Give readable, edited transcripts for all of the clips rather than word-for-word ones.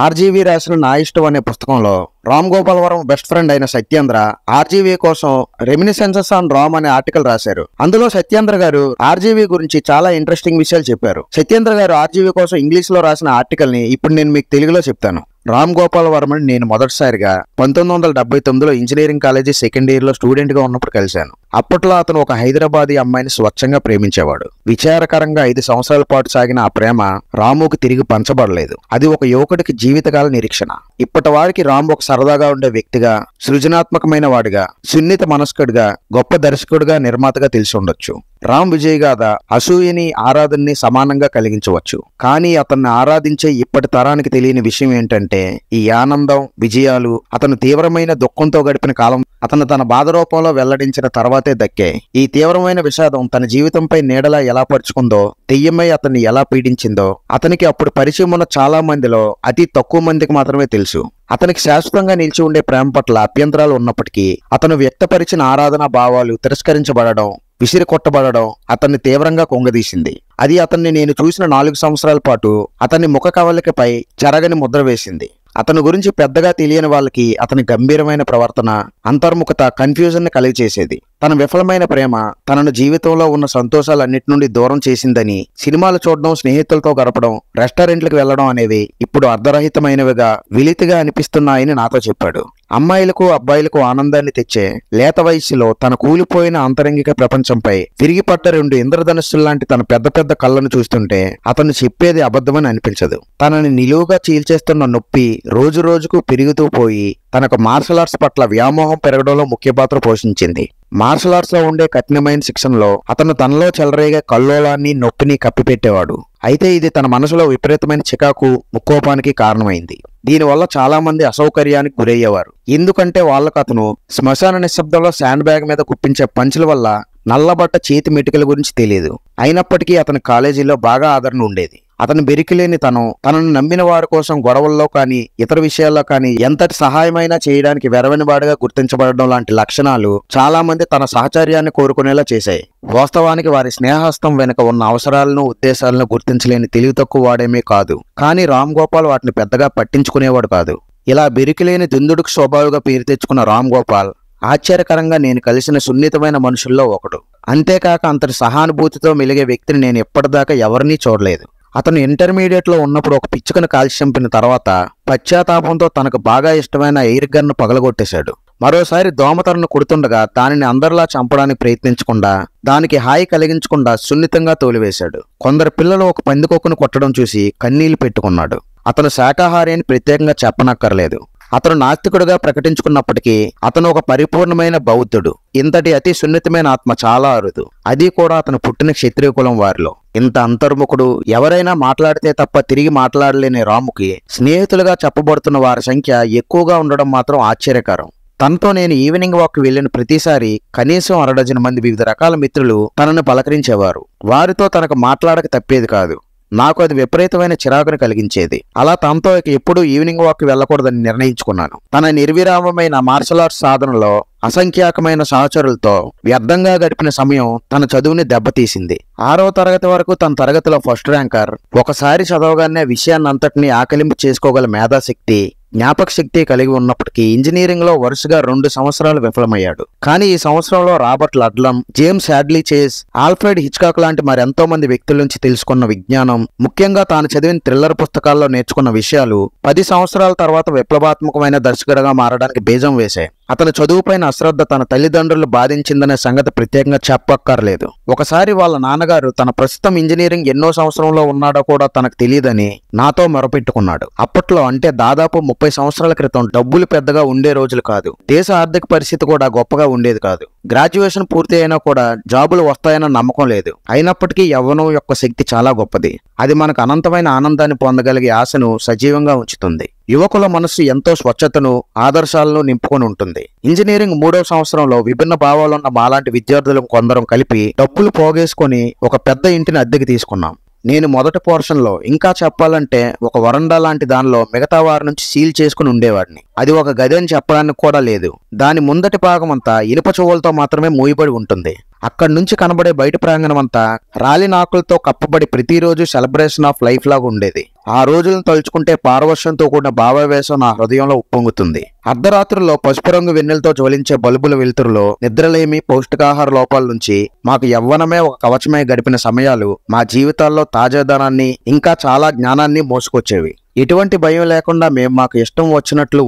RGV రాసిన నా ఇష్టం అనే పుస్తకంలో రామ్ గోపాల్ వర్మ బెస్ట్ ఫ్రెండ్ అయిన సత్యేంద్ర ఆర్జీవీ కోసం రెమినిసెన్సెస్ ఆన్ రామ్ అనే ఆర్టికల్ రాశారు. అందులో సత్యేంద్ర గారు ఆర్జీవీ గురించి చాలా ఇంట్రెస్టింగ్ విషయాలు చెప్పారు. సత్యేంద్ర గారు ఆర్జీవీ కోసం ఇంగ్లీష్ లో రాసిన ఆర్టికల్ ని ఇప్పుడు నేను మీకు తెలుగులో చెప్తాను. రామ్ గోపాల్ వర్మని నేను మొదటిసారిగా 1979లో ఇంజనీరింగ్ కాలేజీ సెకండ్ ఇయర్ లో స్టూడెంట్ గా ఉన్నప్పుడు కలిశాను. అప్పట్లో అతను ఒక హైదరాబాదీ అమ్మాయిని స్వచ్ఛంగా ప్రేమించేవాడు. విచారకరంగా 5 సంవత్సరాల పాటు సాగిన ఆ ప్రేమ రాముకి తిరిగి పంచబడలేదు. అది ఒక యువకుడికి జీవితకాల నిరీక్షణ. ఇప్పటి వారికి రాము ఒక సరదాగా ఉండే వ్యక్తిగా, సృజనాత్మకమైన వాడిగా, సున్నిత మనస్కుడిగా, గొప్ప దర్శకుడిగా, నిర్మాతగా తెలిసి ఉండొచ్చు. రామ్ విజయ్ గాథ అసూయని, ఆరాధనని సమానంగా కలిగించవచ్చు. కానీ అతన్ని ఆరాధించే ఇప్పటి తరానికి తెలియని విషయం ఏంటంటే ఈ ఆనందం, విజయాలు అతను తీవ్రమైన దుఃఖంతో గడిపిన కాలం అతను తన బాధ రూపంలో వెల్లడించిన తర్వాతే దక్కాయి. ఈ తీవ్రమైన విషాదం తన జీవితంపై నీడలా ఎలా పరుచుకుందో, దెయ్యమై అతన్ని ఎలా పీడించిందో అతనికి అప్పుడు పరిచయం ఉన్న చాలా మందిలో అతి తక్కువ మందికి మాత్రమే తెలుసు. అతనికి శాశ్వతంగా నిలిచి ఉండే ప్రేమ పట్ల అభ్యంతరాలు ఉన్నప్పటికీ అతను వ్యక్తపరిచిన ఆరాధనా భావాలు తిరస్కరించబడడం, విసిరి కొట్టబడడం అతన్ని తీవ్రంగా కుంగదీసింది. అది అతన్ని నేను చూసిన 4 సంవత్సరాల పాటు అతని ముఖ కవలికపై చెరగని ముద్ర వేసింది. అతని గురించి పెద్దగా తెలియని వాళ్ళకి అతని గంభీరమైన ప్రవర్తన, అంతర్ముఖత కన్ఫ్యూజన్ ని కలిగచేసేది. తన విఫలమైన ప్రేమ తనను జీవితంలో ఉన్న సంతోషాలన్నిటి నుండి దూరం చేసిందని, సినిమాలు చూడడం, స్నేహితులతో గడపడం, రెస్టారెంట్లకు వెళ్లడం అనేవి ఇప్పుడు అర్ధరహితమైనవిగా, విలితిగా అనిపిస్తున్నాయని నాతో చెప్పాడు. అమ్మాయిలకు అబ్బాయిలకు ఆనందాన్ని తెచ్చే లేత వయస్సులో తన కూలిపోయిన అంతరంగిక ప్రపంచంపై తిరిగిపట్ట 2 ఇంద్రధనుస్సుల్లాంటి తన పెద్ద పెద్ద కళ్ళను చూస్తుంటే అతను చెప్పేది అబద్ధమని అనిపించదు. తనని నిలువుగా చీల్చేస్తున్న నొప్పి రోజు రోజుకు పెరుగుతూ పోయి తనకు మార్షల్ ఆర్ట్స్ పట్ల వ్యామోహం పెరగడంలో ముఖ్య పాత్ర పోషించింది. మార్షల్ ఆర్ట్స్ లో ఉండే కఠినమైన శిక్షణలో అతను తనలో చెలరేగే కల్లోలాన్ని, నొప్పిని కప్పిపెట్టేవాడు. అయితే ఇది తన మనసులో విపరీతమైన చికాకు, ముక్కోపానికి కారణమైంది. దీనివల్ల చాలా మంది అసౌకర్యానికి గురయ్యేవారు. ఎందుకంటే వాళ్లకు అతను శ్మశాన నిశ్శబ్దంలో శాండ్ బ్యాగ్ మీద కుప్పించే పంచుల వల్ల నల్లబట్ట చేతి మెటికల గురించి తెలియదు. అయినప్పటికీ అతని కాలేజీలో బాగా ఆదరణ ఉండేది. అతను బెరికిలేని తనను నమ్మిన వారి కోసం గొడవల్లో కానీ ఇతర విషయాల్లో కానీ ఎంతటి సహాయమైనా చేయడానికి వెరవనివాడిగా గుర్తించబడడం లాంటి లక్షణాలు చాలా మంది తన సహచర్యాన్ని కోరుకునేలా చేశాయి. వాస్తవానికి వారి స్నేహహస్తం వెనుక ఉన్న అవసరాలను, ఉద్దేశాలను గుర్తించలేని తెలివి తక్కువ వాడేమీ కాదు. కానీ రామ్ గోపాల్ వాటిని పెద్దగా పట్టించుకునేవాడు కాదు. ఇలా బెరికిలేని దుందుడుకు స్వభావిగా పేరు తెచ్చుకున్న రామ్ గోపాల్ ఆశ్చర్యకరంగా నేను కలిసిన సున్నితమైన మనుషుల్లో ఒకడు. అంతేకాక అంతటి సహానుభూతితో మెలిగే వ్యక్తిని నేను ఎప్పటిదాకా ఎవరినీ చూడలేదు. అతను ఇంటర్మీడియట్ లో ఉన్నప్పుడు ఒక పిచ్చుకను కాల్చి చంపిన తర్వాత పశ్చాత్తాపంతో తనకు బాగా ఇష్టమైన ఎయిర్ గన్ పగలగొట్టేశాడు. మరోసారి దోమతరను కొడుతుండగా దానిని అందరిలా చంపడానికి ప్రయత్నించకుండా, దానికి హాయి కలిగించకుండా సున్నితంగా తోలివేశాడు. కొందరు పిల్లలు ఒక పందికొక్కును కొట్టడం చూసి కన్నీళ్లు పెట్టుకున్నాడు. అతను శాకాహారి అని ప్రత్యేకంగా చెప్పనక్కర్లేదు. అతను నాస్తికుడుగా ప్రకటించుకున్నప్పటికీ అతను ఒక పరిపూర్ణమైన బౌద్ధుడు. ఇంతటి అతి సున్నితమైన ఆత్మ చాలా అరుదు. అది కూడా అతను పుట్టిన క్షత్రియ కులం వారిలో. ఇంత అంతర్ముఖుడు, ఎవరైనా మాట్లాడితే తప్ప తిరిగి మాట్లాడలేని రాముకి స్నేహితులుగా చెప్పబడుతున్న వారి సంఖ్య ఎక్కువగా ఉండడం మాత్రం ఆశ్చర్యకరం. తనతో నేను ఈవినింగ్ వాక్ వెళ్లిన ప్రతిసారి కనీసం 1 డజన్ మంది వివిధ రకాల మిత్రులు తనను పలకరించేవారు. వారితో తనకు మాట్లాడక తప్పేది కాదు. నాకు అది విపరీతమైన చిరాకును కలిగించేది. అలా తనతో ఎప్పుడూ ఈవినింగ్ వాక్ వెళ్లకూడదని నిర్ణయించుకున్నాను. తన నిర్విరామమైన మార్షల్ ఆర్ట్స్ సాధనలో అసంఖ్యాకమైన సహచరులతో వ్యర్థంగా గడిపిన సమయం తన చదువుని దెబ్బతీసింది. 6వ తరగతి వరకు తన తరగతిలో ఫస్ట్ ర్యాంకర్. ఒకసారి చదవగానే విషయాన్నంతటినీ ఆకలింపు చేసుకోగల మేధాశక్తి, జ్ఞాపక శక్తి కలిగి ఉన్నప్పటికీ ఇంజనీరింగ్ లో వరుసగా 2 సంవత్సరాలు విఫలమయ్యాడు. కానీ ఈ సంవత్సరంలో రాబర్ట్ లడ్లం, జేమ్స్ హ్యాడ్లీ చేస్, ఆల్ఫ్రెడ్ హిచ్కాక్ లాంటి మరెంతో మంది వ్యక్తుల నుంచి తెలుసుకున్న విజ్ఞానం, ముఖ్యంగా తాను చదివిన థ్రిల్లర్ పుస్తకాల్లో నేర్చుకున్న విషయాలు 10 సంవత్సరాల తర్వాత విప్లవాత్మకమైన దర్శకుడిగా మారడానికి బీజం వేశాయి. అతని చదువుపైన అశ్రద్ధ తన తల్లిదండ్రులు బాధించిందనే సంగతి ప్రత్యేకంగా చెప్పక్కర్లేదు. ఒకసారి వాళ్ళ నాన్నగారు తన ప్రస్తుతం ఇంజనీరింగ్ ఎన్నో సంవత్సరంలో ఉన్నాడో కూడా తనకు తెలియదని నాతో మొరపెట్టుకున్నాడు. అప్పట్లో అంటే దాదాపు 30 సంవత్సరాల క్రితం డబ్బులు పెద్దగా ఉండే రోజులు కాదు. దేశ ఆర్థిక పరిస్థితి కూడా గొప్పగా ఉండేది కాదు. గ్రాడ్యుయేషన్ పూర్తి అయినా కూడా జాబులు వస్తాయన్న నమ్మకం లేదు. అయినప్పటికీ యవ్వనం యొక్క శక్తి చాలా గొప్పది. అది మనకు అనంతమైన ఆనందాన్ని పొందగలిగే ఆశను సజీవంగా ఉంచుతుంది. యువకుల మనస్సు ఎంతో స్వచ్ఛతను, ఆదర్శాలను నింపుకొని ఉంటుంది. ఇంజనీరింగ్ 3వ సంవత్సరంలో విభిన్న భావాలున్న మాలాంటి విద్యార్థులు కొందరం కలిపి డబ్బులు పోగేసుకొని ఒక పెద్ద ఇంటిని అద్దెకి తీసుకున్నాం. నేను మొదటి పోర్షన్లో, ఇంకా చెప్పాలంటే ఒక వరండా లాంటి దానిలో మిగతా వారి నుంచి సీల్ చేసుకుని ఉండేవాడిని. అది ఒక గది అని చెప్పడానికి కూడా లేదు. దాని ముందటి భాగం అంతా ఇనుప చువ్వలతో మాత్రమే మూయబడి ఉంటుంది. అక్కడి నుంచి కనబడే బయట ప్రాంగణం అంతా రాలినాకులతో కప్పబడి ప్రతిరోజు సెలబ్రేషన్ ఆఫ్ లైఫ్ లాగా ఉండేది. ఆ రోజులను తలుచుకుంటే పారవర్షంతో కూడిన భావావేశం నా హృదయంలో ఉప్పొంగుతుంది. అర్ధరాత్రుల్లో పసుపు రంగు వెన్నెలతో జ్వలించే బల్బుల వెలుతురులో నిద్రలేమి, పౌష్టికాహార లోపాల నుంచి మాకు యవ్వనమే ఒక కవచమై గడిపిన సమయాలు మా జీవితాల్లో తాజాదనాన్ని, ఇంకా చాలా జ్ఞానాన్ని మోసుకొచ్చేవి. ఎటువంటి భయం లేకుండా మేము మాకు ఇష్టం వచ్చినట్లు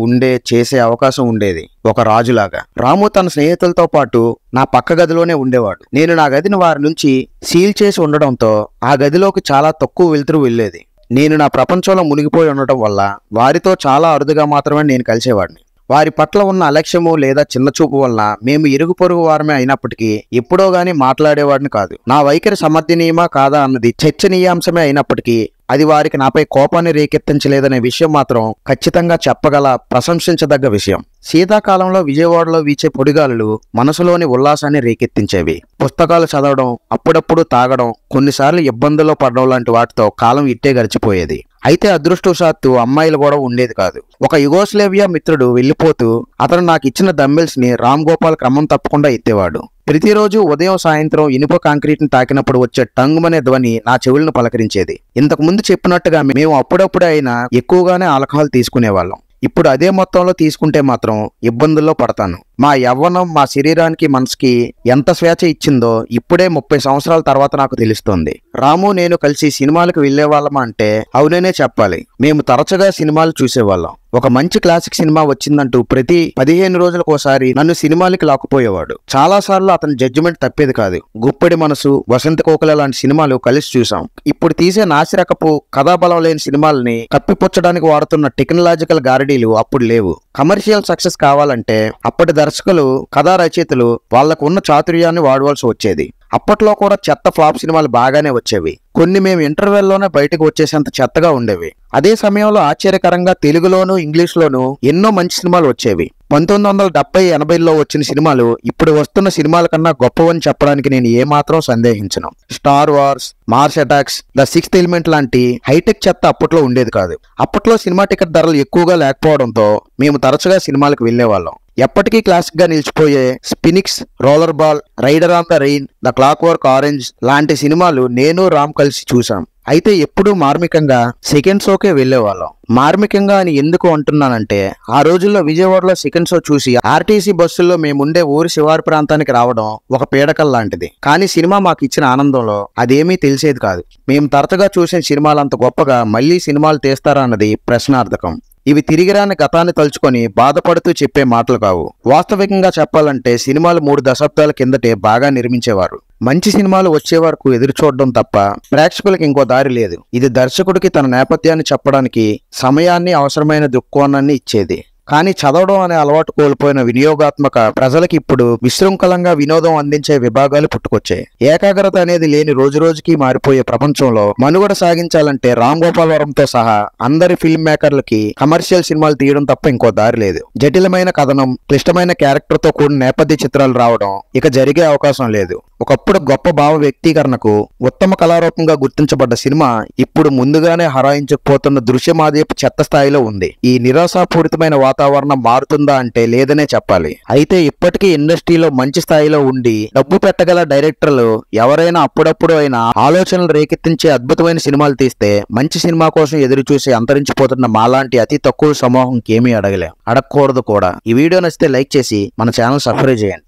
చేసే అవకాశం ఉండేది. ఒక రాజులాగా రాము తన స్నేహితులతో పాటు నా పక్క గదిలోనే ఉండేవాడు. నేను నా గదిని వారి నుంచి సీల్ చేసి ఉండడంతో ఆ గదిలోకి చాలా తక్కువ వెలుతురు వెళ్ళేది. నేను నా ప్రపంచంలో మునిగిపోయి ఉండటం వల్ల వారితో చాలా అరుదుగా మాత్రమే నేను కలిసేవాడిని. వారి పట్ల ఉన్న అలక్ష్యము లేదా చిన్నచూపు వల్ల మేము ఇరుగు పొరుగు వారమే అయినప్పటికీ ఎప్పుడో గాని మాట్లాడేవాడిని కాదు. నా వైఖరి సమర్థనీయమా కాదా అన్నది చర్చనీయాంశమే అయినప్పటికీ అది వారికి నాపై కోపాన్ని రేకెత్తించలేదనే విషయం మాత్రం ఖచ్చితంగా చెప్పగల, ప్రశంసించదగ్గ విషయం. శీతాకాలంలో విజయవాడలో వీచే పొడిగాలులు మనసులోని ఉల్లాసాన్ని రేకెత్తించేవి. పుస్తకాలు చదవడం, అప్పుడప్పుడు తాగడం, కొన్నిసార్లు ఇబ్బందుల్లో పడడం లాంటి వాటితో కాలం ఇట్టే గడిచిపోయేది. అయితే అదృష్టవశాత్తు అమ్మాయిలు కూడా ఉండేది కాదు. ఒక యుగోస్లేవియా మిత్రుడు వెళ్లిపోతూ అతను నాకు ఇచ్చిన డంబెల్స్ ని రామ్ గోపాల్ క్రమం తప్పకుండా ఎత్తేవాడు. ప్రతిరోజు ఉదయం సాయంత్రం ఇనుప కాంక్రీట్ ని తాకినప్పుడు వచ్చే టంగుమనే ధ్వని నా చెవులను పలకరించేది. ఇంతకు ముందు చెప్పినట్టుగా మేము అప్పుడప్పుడే అయినా ఎక్కువగానే ఆల్కహాల్ తీసుకునేవాళ్ళం. ఇప్పుడు అదే మొత్తంలో తీసుకుంటే మాత్రం ఇబ్బందుల్లో పడతాను. మా యవ్వనం మా శరీరానికి, మనసుకి ఎంత స్వేచ్ఛ ఇచ్చిందో ఇప్పుడే 30 సంవత్సరాల తర్వాత నాకు తెలుస్తోంది. రాము నేను కలిసి సినిమాలకు వెళ్లేవాళ్ళమా అంటే అవుననే చెప్పాలి. మేము తరచుగా సినిమాలు చూసేవాళ్ళం. ఒక మంచి క్లాసిక్ సినిమా వచ్చిందంటూ ప్రతి 15 రోజులకోసారి నన్ను సినిమాలకి లాక్కుపోయేవాడు. చాలా సార్లు అతని జడ్జిమెంట్ తప్పేది కాదు. గుప్పెడి మనసు, వసంత కోకిల లాంటి సినిమాలు కలిసి చూసాం. ఇప్పుడు తీసే నాసిరకపు కథాబలం లేని సినిమాల్ని కప్పిపుచ్చడానికి వాడుతున్న టెక్నాలజికల్ గారడీలు అప్పుడు లేవు. కమర్షియల్ సక్సెస్ కావాలంటే అప్పటి దర్శకులు, కథా రచయితలు వాళ్లకు ఉన్న చాతుర్యాన్ని వాడవలసి వచ్చేది. అప్పట్లో కూడా చెత్త ఫ్లాప్ సినిమాలు బాగానే వచ్చేవి. కొన్ని మేము ఇంటర్వెల్లోనే బయటకు వచ్చేసేంత చెత్తగా ఉండేవి. అదే సమయంలో ఆశ్చర్యకరంగా తెలుగులోనూ, ఇంగ్లీష్లోనూ ఎన్నో మంచి సినిమాలు వచ్చేవి. 1970-80లో వచ్చిన సినిమాలు ఇప్పుడు వస్తున్న సినిమాల కన్నా గొప్పవని చెప్పడానికి నేను ఏమాత్రం సందేహించను. Star Wars, Mars Attacks, the Sixth Element లాంటి హైటెక్ చెత్త అప్పట్లో ఉండేది కాదు. అప్పట్లో సినిమా టికెట్ ధరలు ఎక్కువగా లేకపోవడంతో మేము తరచుగా సినిమాలకు వెళ్లేవాళ్ళం. ఎప్పటికీ క్లాసిక్ గా నిలిచిపోయే Sphinx, Rollerball, Rider on the Rain, the Clockwork Orange లాంటి సినిమాలు నేను రామ్ కలిసి చూసాం. అయితే ఎప్పుడూ మార్మికంగా సెకండ్ షోకే వెళ్లేవాళ్ళం. మార్మికంగా అని ఎందుకు అంటున్నానంటే ఆ రోజుల్లో విజయవాడలో సెకండ్ షో చూసి ఆర్టీసీ బస్సుల్లో మేముండే ఊరి శివారు ప్రాంతానికి రావడం ఒక పీడకల్ లాంటిది. కానీ సినిమా మాకు ఇచ్చిన ఆనందంలో అదేమీ తెలిసేది కాదు. మేము తరచుగా చూసిన సినిమాలు అంత గొప్పగా మళ్లీ సినిమాలు తీస్తారా అన్నది ప్రశ్నార్థకం. ఇవి తిరిగిరాని గతాన్ని తలుచుకొని బాధపడుతూ చెప్పే మాటలు కావు. వాస్తవికంగా చెప్పాలంటే సినిమాలు 3 దశాబ్దాల కిందటే బాగా నిర్మించేవారు. మంచి సినిమాలు వచ్చే వరకు ఎదురు చూడడం తప్ప ప్రేక్షకులకు ఇంకో దారి లేదు. ఇది దర్శకుడికి తన నేపథ్యాన్ని చెప్పడానికి సమయాన్ని, అవసరమైన దృక్కోణాన్ని ఇచ్చేది. కానీ చదవడం అనే అలవాటు కోల్పోయిన వినియోగాత్మక ప్రజలకి ఇప్పుడు విశృంఖలంగా వినోదం అందించే విభాగాలు పుట్టుకొచ్చాయి. ఏకాగ్రత అనేది లేని రోజురోజుకి మారిపోయే ప్రపంచంలో మనుగడ సాగించాలంటే రామ్ గోపాల్ వరంతో సహా అందరి ఫిల్మ్ మేకర్లకి కమర్షియల్ సినిమాలు తీయడం తప్ప ఇంకో దారి లేదు. జటిలమైన కథనం, క్లిష్టమైన క్యారెక్టర్ తో కూడిన నేపథ్య చిత్రాలు రావడం ఇక జరిగే అవకాశం లేదు. ఒకప్పుడు గొప్ప భావ వ్యక్తీకరణకు ఉత్తమ కళారూపంగా గుర్తించబడ్డ సినిమా ఇప్పుడు ముందుగానే హరాయించకపోతున్న దృశ్యమాదేపు చెత్త స్థాయిలో ఉంది. ఈ నిరాశాపూరితమైన వాతావరణం మారుతుందా అంటే లేదనే చెప్పాలి. అయితే ఇప్పటికీ ఇండస్ట్రీలో మంచి స్థాయిలో ఉండి డబ్బు పెట్టగల డైరెక్టర్లు ఎవరైనా అప్పుడప్పుడు అయినా ఆలోచనలు రేకెత్తించే అద్భుతమైన సినిమాలు తీస్తే మంచి సినిమా కోసం ఎదురు చూసి అంతరించిపోతున్న మాలాంటి అతి తక్కువ సమూహంకి ఏమీ అడగకూడదు కూడా. ఈ వీడియో నచ్చితే లైక్ చేసి మన ఛానల్ సబ్స్క్రైబ్ చేయండి.